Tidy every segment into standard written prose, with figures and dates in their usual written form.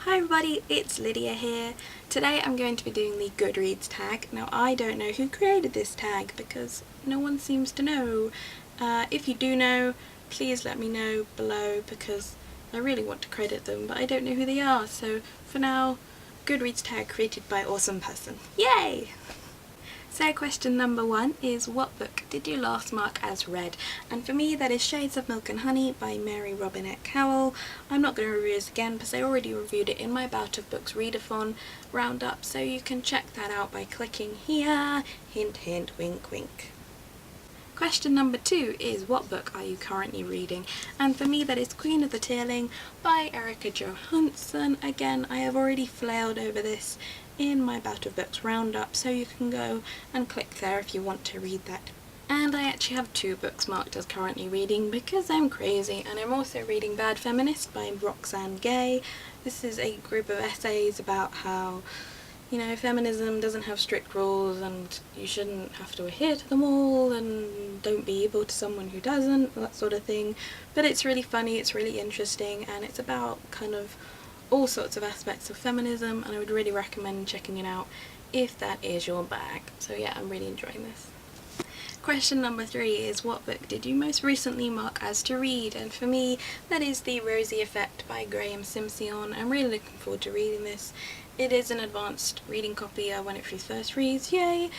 Hi everybody, it's Lydia here. Today I'm going to be doing the Goodreads tag. Now I don't know who created this tag because no one seems to know. If you do know, please let me know below because I really want to credit them, but I don't know who they are. So for now, Goodreads tag created by awesome person. Yay! So question number 1 is, what book did you last mark as read? And for me that is Shades of Milk and Honey by Mary Robinette Kowell. I'm not going to review this again because I already reviewed it in my Bout of Books readathon roundup, so you can check that out by clicking here. Hint hint, wink wink. Question number 2 is, what book are you currently reading? And for me that is Queen of the Tearling by Erica Johansson. Again, I have already flailed over this in my Bout of Books roundup, so you can go and click there if you want to read that. And I actually have 2 books marked as currently reading because I'm crazy, and I'm also reading Bad Feminist by Roxane Gay. This is a group of essays about how, you know, feminism doesn't have strict rules and you shouldn't have to adhere to them all and don't be evil to someone who doesn't, that sort of thing. But it's really funny, it's really interesting, and it's about kind of all sorts of aspects of feminism, and I would really recommend checking it out if that is your bag. So yeah, I'm really enjoying this. Question number 3 is, what book did you most recently mark as to read? And for me that is The Rosie Effect by Graham Simsion. I'm really looking forward to reading this. It is an advanced reading copy when it first reads, yay!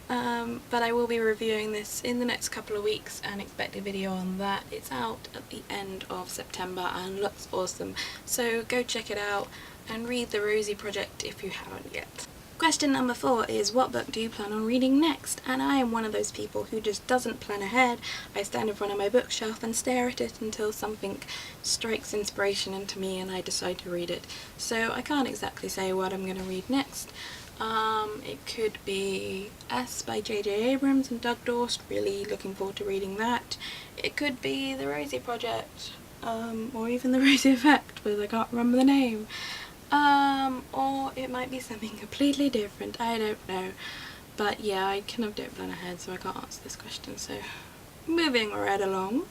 But I will be reviewing this in the next couple of weeks and expect a video on that. It's out at the end of September and looks awesome, so go check it out and read The Rosie Project if you haven't yet. Question number 4 is, what book do you plan on reading next? And I am one of those people who just doesn't plan ahead. I stand in front of my bookshelf and stare at it until something strikes inspiration into me and I decide to read it. So I can't exactly say what I'm going to read next. It could be S by J.J. Abrams and Doug Dorst, really looking forward to reading that. It could be The Rosie Project, or even The Rosie Effect, but I can't remember the name. Or it might be something completely different, I don't know. But yeah, I kind of don't plan ahead, so I can't answer this question, so moving right along.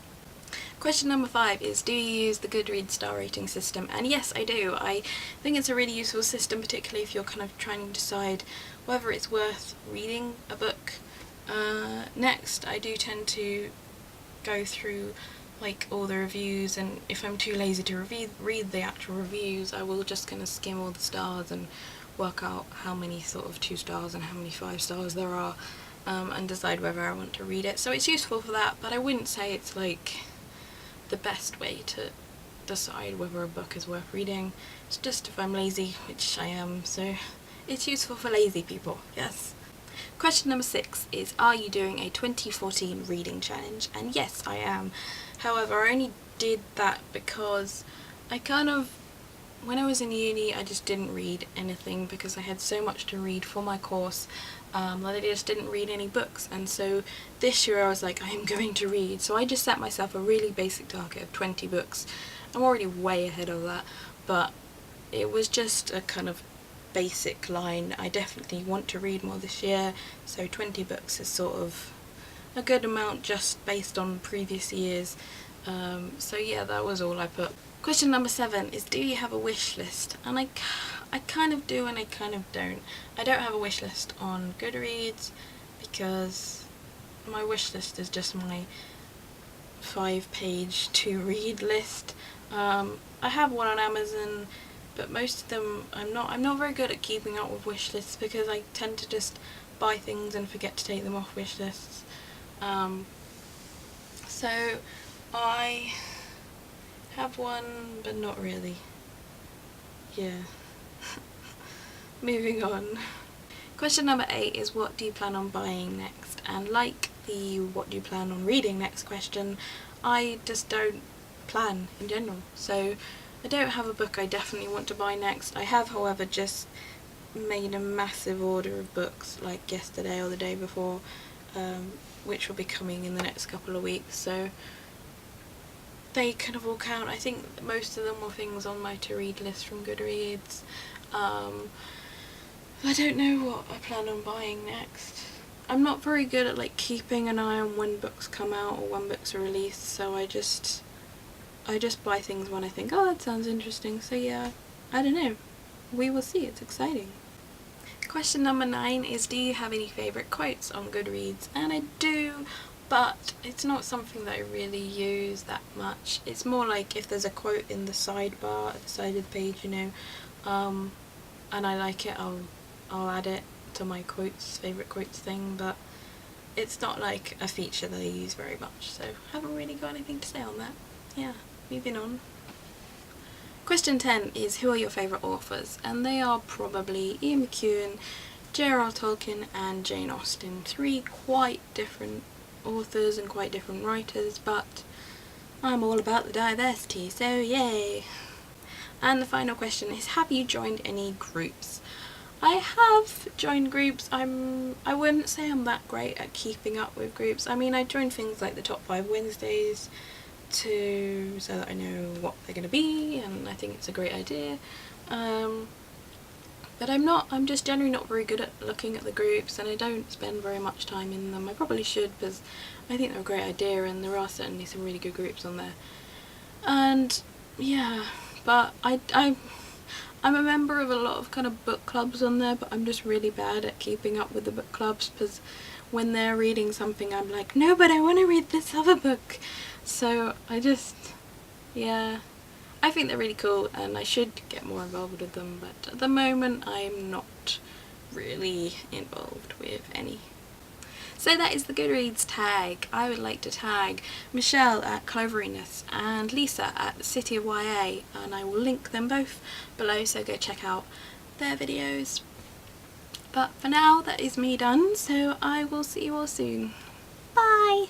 Question number 5 is, do you use the Goodreads star rating system? And yes, I do. I think it's a really useful system, particularly if you're kind of trying to decide whether it's worth reading a book. Next, I do tend to go through like all the reviews, and if I'm too lazy to read the actual reviews, I will just kind of skim all the stars and work out how many sort of 2 stars and how many 5 stars there are, and decide whether I want to read it. So it's useful for that, but I wouldn't say it's like the best way to decide whether a book is worth reading. It's just if I'm lazy, which I am, so it's useful for lazy people, yes. Question number 6 is, are you doing a 2014 reading challenge? And yes, I am. However, I only did that because when I was in uni, I just didn't read anything because I had so much to read for my course that I just didn't read any books. And so this year I was like, I am going to read. So I just set myself a really basic target of 20 books. I'm already way ahead of that, but it was just a kind of basic line. I definitely want to read more this year, so 20 books is sort of a good amount just based on previous years. So yeah, that was all I put. Question number 7 is, do you have a wish list? And I kind of do and I kind of don't. I don't have a wish list on Goodreads because my wish list is just my 5-page to read list. I have one on Amazon, but most of them I'm not very good at keeping up with wish lists because I tend to just buy things and forget to take them off wish lists. So I have one, but not really. Yeah. Moving on. Question number 8 is, what do you plan on buying next? And like the what do you plan on reading next question, I just don't plan in general. So I don't have a book I definitely want to buy next. I have, however, just made a massive order of books like yesterday or the day before, which will be coming in the next couple of weeks, so they kind of all count. I think most of them were things on my to-read list from Goodreads. I don't know what I plan on buying next. I'm not very good at like keeping an eye on when books come out or when books are released, so I just buy things when I think, oh, that sounds interesting, so yeah, I don't know. we will see. It's exciting. Question number 9 is, do you have any favourite quotes on Goodreads? And I do, but it's not something that I really use that much. It's more like if there's a quote in the sidebar at the side of the page, you know, and I like it, I'll add it to my favourite quotes thing, but it's not like a feature that I use very much, so I haven't really got anything to say on that. Yeah, moving on. Question 10 is, who are your favourite authors? And they are probably Ian McEwan, J.R.R. Tolkien and Jane Austen. 3 quite different authors and quite different writers, but I'm all about the diversity, so yay! And the final question is, have you joined any groups? I have joined groups. I wouldn't say I'm that great at keeping up with groups. I mean, I joined things like the Top 5 Wednesdays so that I know what they're going to be, and I think it's a great idea. But I'm just generally not very good at looking at the groups, and I don't spend very much time in them. I probably should, because I think they're a great idea, and there are certainly some really good groups on there. And yeah, but I'm a member of a lot of kind of book clubs on there, but I'm just really bad at keeping up with the book clubs, because when they're reading something I'm like, no, but I want to read this other book. So yeah, I think they're really cool and I should get more involved with them, but at the moment I'm not really involved with any. So that is the Goodreads tag. I would like to tag Michelle at Cloveriness and Lisa at City of YA, and I will link them both below, so go check out their videos. But for now, that is me done, so I will see you all soon. Bye!